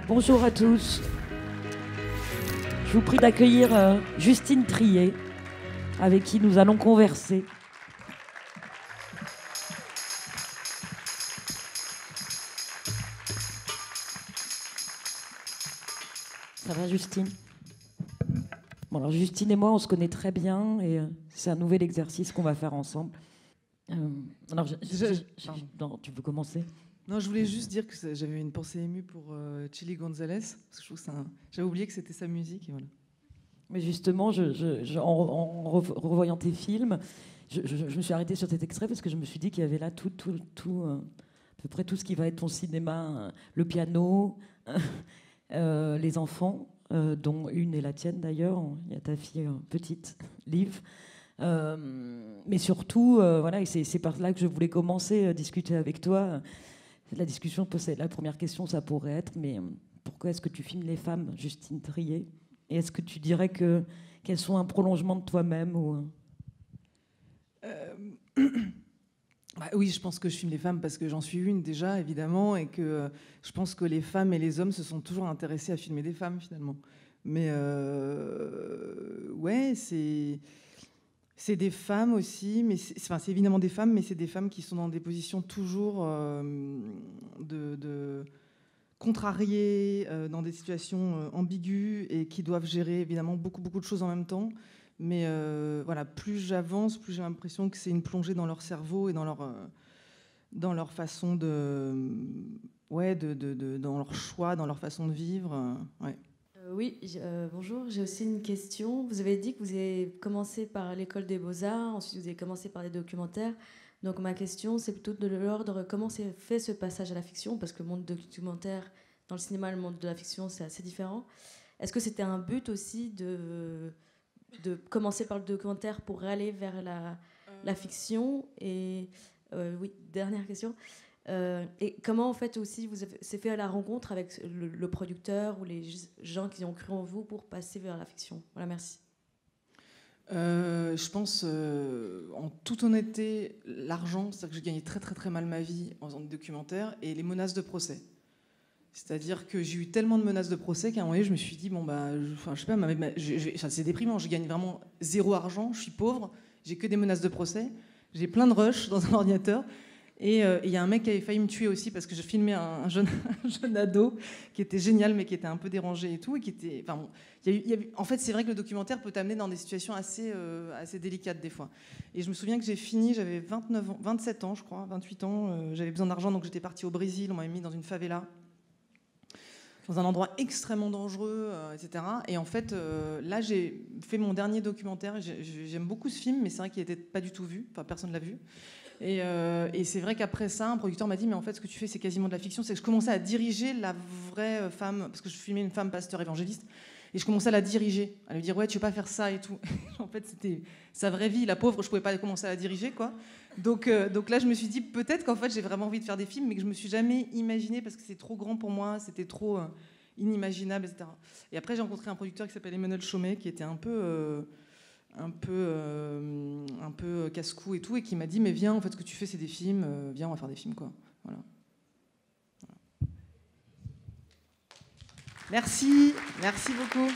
Bonjour à tous. Je vous prie d'accueillir Justine Triet, avec qui nous allons converser. Ça va, Justine? Bon, alors Justine et moi, on se connaît très bien et c'est un nouvel exercice qu'on va faire ensemble. Alors, non, tu veux commencer? Non, je voulais juste dire que j'avais une pensée émue pour Chili González, parce que je trouve que j'avais oublié que c'était sa musique. Et voilà. Mais justement, en revoyant tes films, je me suis arrêtée sur cet extrait parce que je me suis dit qu'il y avait là tout à peu près tout ce qui va être ton cinéma, le piano, les enfants, dont une est la tienne d'ailleurs. Il y a ta fille petite, Liv. Mais surtout, voilà, et c'est par là que je voulais commencer à discuter avec toi. La discussion, la première question, ça pourrait être, mais pourquoi est-ce que tu filmes les femmes, Justine Triet? Et est-ce que tu dirais qu'elles sont un prolongement de toi-même ou... Bah, oui, je pense que je filme les femmes parce que j'en suis une déjà, évidemment, et que je pense que les femmes et les hommes se sont toujours intéressés à filmer des femmes, finalement. Mais ouais, c'est des femmes aussi, mais c'est évidemment des femmes, mais c'est des femmes qui sont dans des positions toujours de contrariées, dans des situations ambiguës et qui doivent gérer évidemment beaucoup de choses en même temps. Mais voilà, plus j'avance, plus j'ai l'impression que c'est une plongée dans leur cerveau et dans leur façon dans leur choix, dans leur façon de vivre. Ouais. Oui, bonjour, j'ai aussi une question. Vous avez dit que vous avez commencé par l'école des beaux-arts, ensuite vous avez commencé par les documentaires. Donc ma question, c'est plutôt de l'ordre, comment s'est fait ce passage à la fiction? Parce que le monde documentaire, dans le cinéma, le monde de la fiction, c'est assez différent. Est-ce que c'était un but aussi de commencer par le documentaire pour aller vers la fiction? Et oui, dernière question. Et comment en fait aussi c'est fait à la rencontre avec le producteur ou les gens qui ont cru en vous pour passer vers la fiction? Voilà, merci. Je pense, en toute honnêteté, l'argent, c'est-à-dire que j'ai gagné très mal ma vie en faisant des documentaires, et les menaces de procès. C'est-à-dire que j'ai eu tellement de menaces de procès qu'à un moment donné, je me suis dit, bon, je sais pas, c'est déprimant, je gagne vraiment zéro argent, je suis pauvre, j'ai que des menaces de procès, j'ai plein de rushs dans un ordinateur. Et il y a un mec qui avait failli me tuer aussi parce que je filmais un jeune ado qui était génial mais qui était un peu dérangé et tout. Et qui était, enfin, bon, en fait, c'est vrai que le documentaire peut t'amener dans des situations assez délicates des fois. Et je me souviens que j'ai fini, j'avais 27 ans, je crois, 28 ans. J'avais besoin d'argent, donc j'étais partie au Brésil. On m'avait mis dans une favela, dans un endroit extrêmement dangereux, etc. Et en fait, là, j'ai fait mon dernier documentaire. J'aime beaucoup ce film, mais c'est vrai qu'il n'était pas du tout vu. Enfin, personne ne l'a vu. Et c'est vrai qu'après ça, un producteur m'a dit, mais en fait, ce que tu fais, c'est quasiment de la fiction. C'est que je commençais à diriger la vraie femme, parce que je filmais une femme pasteur évangéliste, et je commençais à la diriger, à lui dire, ouais, tu veux pas faire ça et tout. En fait, c'était sa vraie vie, la pauvre, je pouvais pas commencer à la diriger, quoi. Donc là, je me suis dit, peut-être qu'en fait, j'ai vraiment envie de faire des films, mais que je me suis jamais imaginé, parce que c'est trop grand pour moi, c'était trop inimaginable, etc. Et après, j'ai rencontré un producteur qui s'appelle Emmanuel Chaumet, qui était un peu casse-cou et tout, et qui m'a dit, mais viens, en fait, ce que tu fais, c'est des films, viens, on va faire des films, quoi. Voilà. Merci beaucoup.